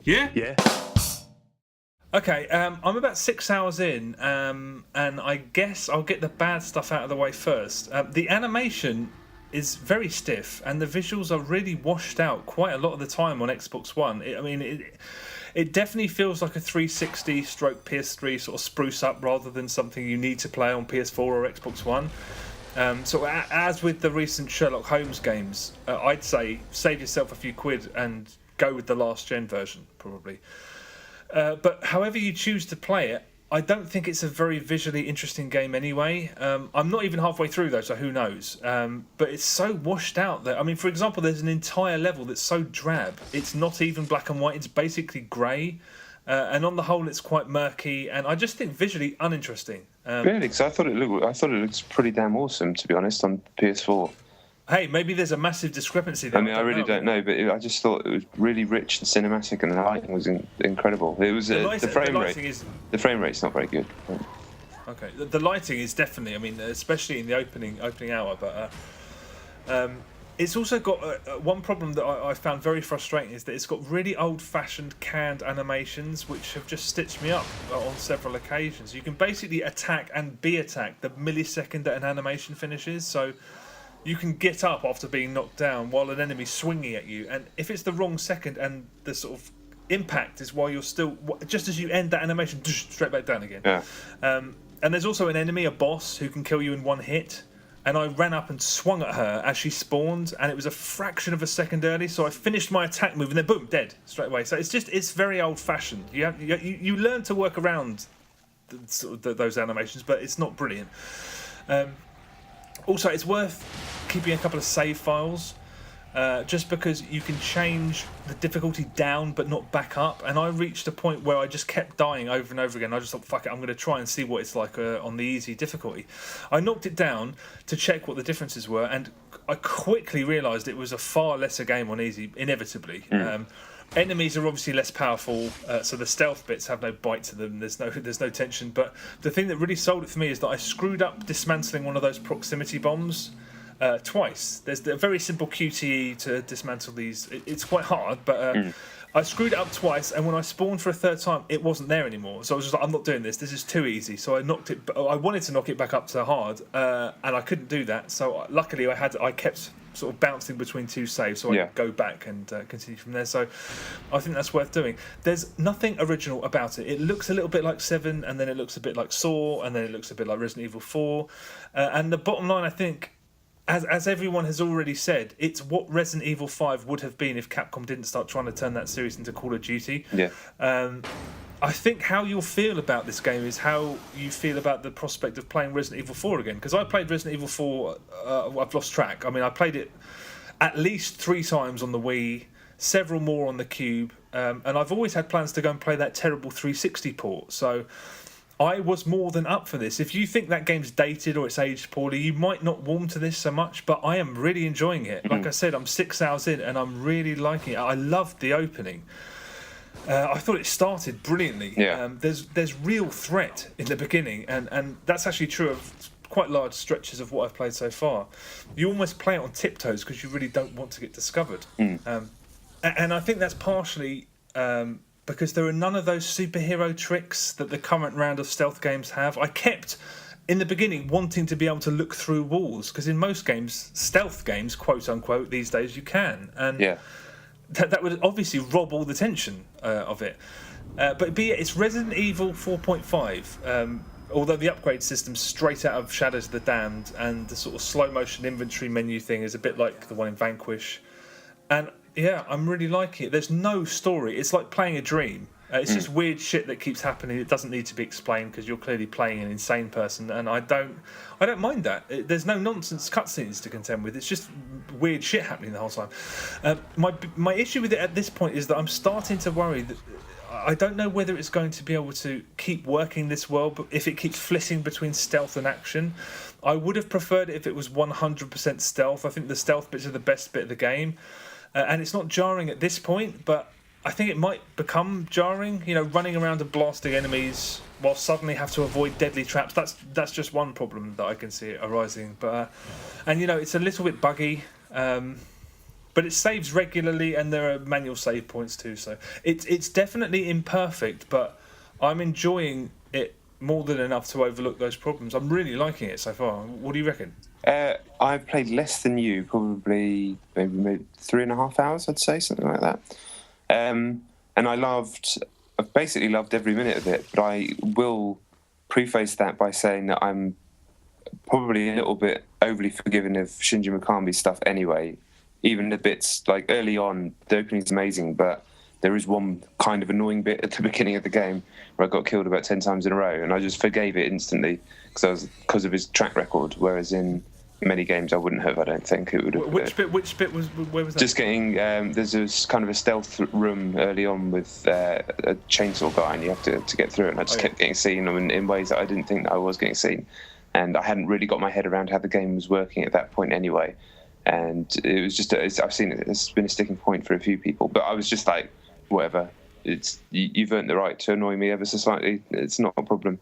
Yeah? Yeah. Okay, I'm about 6 hours in, and I guess I'll get the bad stuff out of the way first. The animation is very stiff, and the visuals are really washed out quite a lot of the time on Xbox One. It definitely feels like a 360 stroke PS3 sort of spruce up rather than something you need to play on PS4 or Xbox One. So as with the recent Sherlock Holmes games, I'd say save yourself a few quid and go with the last gen version, probably. But however you choose to play it, I don't think it's a very visually interesting game anyway. I'm not even halfway through though, so who knows? But it's so washed out that, I mean, for example, there's an entire level that's so drab. It's not even black and white, it's basically grey. And on the whole, it's quite murky, and I just think visually uninteresting. Really? Because I thought it looks pretty damn awesome, to be honest, on PS4. Hey, maybe there's a massive discrepancy there. I mean, I really don't know, but I just thought it was really rich and cinematic, and the lighting was incredible. It was the frame rate. The frame rate's not very good. Okay, the lighting is definitely. I mean, especially in the opening hour, but it's also got one problem that I found very frustrating is that it's got really old-fashioned canned animations, which have just stitched me up on several occasions. You can basically attack and be attacked the millisecond that an animation finishes, so. You can get up after being knocked down while an enemy's swinging at you, and if it's the wrong second and the sort of impact is while you're still, just as you end that animation, straight back down again. Yeah. And there's also an enemy, a boss, who can kill you in one hit, and I ran up and swung at her as she spawned, and it was a fraction of a second early, so I finished my attack move and then boom, dead straight away. So it's very old-fashioned. You learn to work around those animations, but it's not brilliant. Also, it's worth keeping a couple of save files, just because you can change the difficulty down but not back up. And I reached a point where I just kept dying over and over again. I just thought, fuck it, I'm going to try and see what it's like on the easy difficulty. I knocked it down to check what the differences were, and I quickly realised it was a far lesser game on easy, inevitably. Enemies are obviously less powerful, so the stealth bits have no bite to them. There's no tension. But the thing that really sold it for me is that I screwed up dismantling one of those proximity bombs twice. There's a very simple QTE to dismantle these. It's quite hard, but I screwed it up twice, and when I spawned for a third time, it wasn't there anymore. So I was just like, I'm not doing this. This is too easy. So I knocked it. I wanted to knock it back up to hard, and I couldn't do that. So luckily, I kept sort of bouncing between two saves, so I could go back and continue from there. So I think that's worth doing. There's nothing original about it. It looks a little bit like 7, and then it looks a bit like Saw, and then it looks a bit like Resident Evil 4. And the bottom line, I think, as everyone has already said, it's what Resident Evil 5 would have been if Capcom didn't start trying to turn that series into Call of Duty. Yeah. I think how you'll feel about this game is how you feel about the prospect of playing Resident Evil 4 again. Because I played Resident Evil 4, I've lost track. I mean, I played it at least 3 times on the Wii, several more on the Cube, and I've always had plans to go and play that terrible 360 port. So I was more than up for this. If you think that game's dated or it's aged poorly, you might not warm to this so much, but I am really enjoying it. Like I said, I'm 6 hours in and I'm really liking it. I loved the opening. I thought it started brilliantly. Yeah. There's real threat in the beginning, and that's actually true of quite large stretches of what I've played so far. You almost play it on tiptoes because you really don't want to get discovered. And I think that's partially because there are none of those superhero tricks that the current round of stealth games have. I kept, in the beginning, wanting to be able to look through walls, because in most games, stealth games, quote unquote, these days you can. And that would obviously rob all the tension of it. But be it, it's Resident Evil 4.5. Although the upgrade system's straight out of Shadows of the Damned, and the sort of slow motion inventory menu thing is a bit like the one in Vanquish. And yeah, I'm really liking it. There's no story. It's like playing a dream. It's just weird shit that keeps happening. It doesn't need to be explained because you're clearly playing an insane person, and I don't mind that. There's no nonsense cutscenes to contend with. It's just weird shit happening the whole time. My issue with it at this point is that I'm starting to worry that I don't know whether it's going to be able to keep working this well, but if it keeps flitting between stealth and action. I would have preferred it if it was 100% stealth. I think the stealth bits are the best bit of the game, and it's not jarring at this point, but I think it might become jarring, running around and blasting enemies while suddenly have to avoid deadly traps. That's just one problem that I can see it arising. But and it's a little bit buggy. but it saves regularly, and there are manual save points too. So it's definitely imperfect, but I'm enjoying it more than enough to overlook those problems. I'm really liking it so far. What do you reckon? I've played less than you, probably maybe 3.5 hours, I'd say, something like that. And I've basically loved every minute of it, but I will preface that by saying that I'm probably a little bit overly forgiving of Shinji Mikami's stuff anyway. Even the bits, like early on, the opening's amazing, but there is one kind of annoying bit at the beginning of the game where I got killed about 10 times in a row, and I just forgave it instantly because of his track record, whereas in many games I wouldn't have. I don't think it would have. Which bit was, where was that? Just getting there's this kind of a stealth room early on with a chainsaw guy, and you have to get through it, and I just kept getting seen in ways that I didn't think that I was getting seen, and I hadn't really got my head around how the game was working at that point anyway, and it was just I've seen it, it's been a sticking point for a few people, but I was just like, whatever, you've earned the right to annoy me ever so slightly, it's not a problem.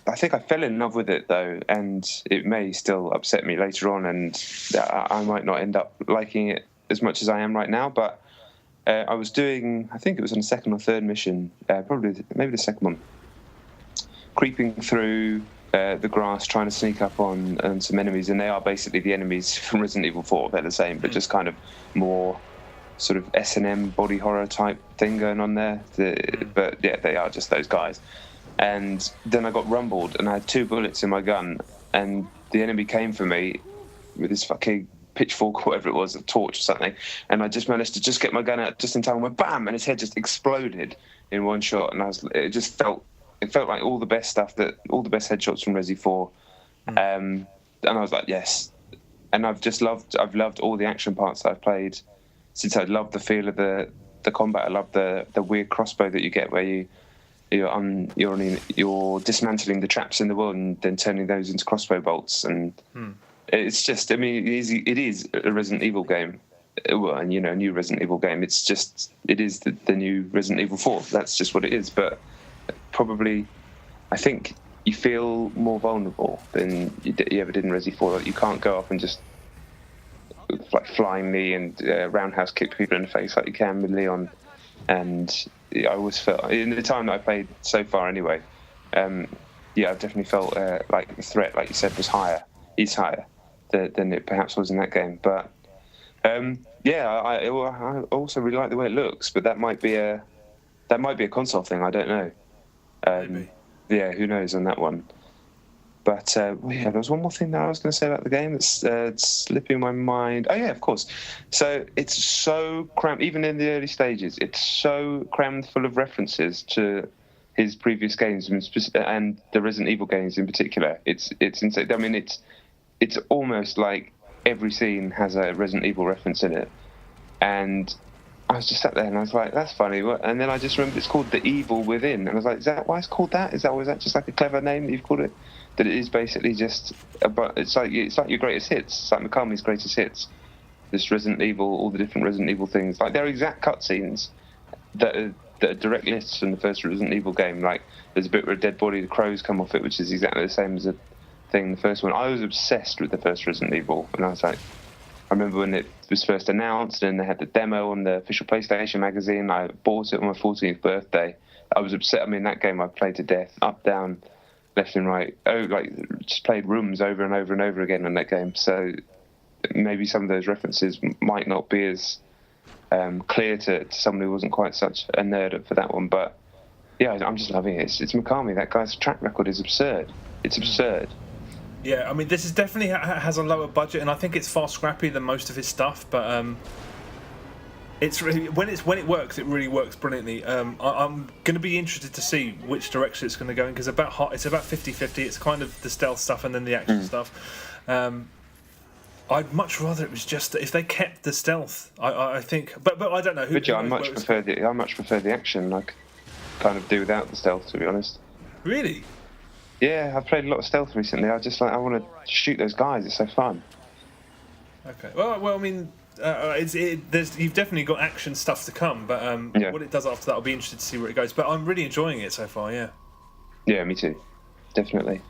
I think I fell in love with it though, and it may still upset me later on, and I might not end up liking it as much as I am right now. But I was doing, I think it was on the second or third mission, maybe the second one, creeping through the grass, trying to sneak up on some enemies, and they are basically the enemies from Resident Evil 4. They're the same, but just kind of more sort of S&M body horror type thing going on there. But yeah, they are just those guys. And then I got rumbled, and I had 2 bullets in my gun, and the enemy came for me with this fucking pitchfork or whatever it was, a torch or something, and I just managed to just get my gun out just in time, and went bam, and his head just exploded in one shot, and it felt like all the best headshots from Resi 4, and I was like, yes. And I've loved all the action parts that I've played since. I loved the feel of the combat. I love the weird crossbow that you get where you're dismantling the traps in the world and then turning those into crossbow bolts, and it's just, I mean, it is a Resident Evil game, well, and a new Resident Evil game. It is the new Resident Evil 4. That's just what it is. But probably, I think you feel more vulnerable than you ever did in Resi 4. Like, you can't go up and just like flying knee and roundhouse kick people in the face like you can with Leon. And I always felt, in the time that I played so far anyway, I've definitely felt like the threat, like you said, is higher than it perhaps was in that game. But I also really like the way it looks, but that might be a console thing. I don't know. Maybe. Yeah, who knows on that one. But there was one more thing that I was going to say about the game that's slipping my mind. Oh yeah, of course. So it's so crammed, even in the early stages. It's so crammed full of references to his previous games and the Resident Evil games in particular. It's insane. I mean, it's almost like every scene has a Resident Evil reference in it. And I was just sat there and I was like, that's funny. And then I just remembered it's called The Evil Within. And I was like, is that why it's called that? Is that just like a clever name that you've called it? That it is basically just it's like your greatest hits. It's like Mikami's greatest hits. This Resident Evil, all the different Resident Evil things. Like, they're exact cutscenes that are direct lists from the first Resident Evil game. Like, there's a bit where a dead body, the crows come off it, which is exactly the same as a thing in the first one. I was obsessed with the first Resident Evil, and I was like, I remember when it was first announced and they had the demo on the official PlayStation magazine. I bought it on my 14th birthday. I was upset. I mean, that game I played to death, up, down, left and right. Just played rooms over and over and over again on that game. So maybe some of those references might not be as clear to someone who wasn't quite such a nerd for that one. But yeah, I'm just loving it. It's Mikami. That guy's track record is absurd. It's absurd. Yeah, I mean, this is definitely has a lower budget, and I think it's far scrappier than most of his stuff. But it's really, when it works, it really works brilliantly. I'm going to be interested to see which direction it's going to go in, because it's about 50-50. It's kind of the stealth stuff and then the action stuff. I'd much rather it was just if they kept the stealth. I think, but I don't know. I much prefer the action. I kind of do without the stealth, to be honest. Really? Yeah, I've played a lot of stealth recently. I want to shoot those guys. It's so fun. Okay. Well, I mean, you've definitely got action stuff to come, but what it does after that, I'll be interested to see where it goes. But I'm really enjoying it so far. Yeah. Yeah, me too. Definitely.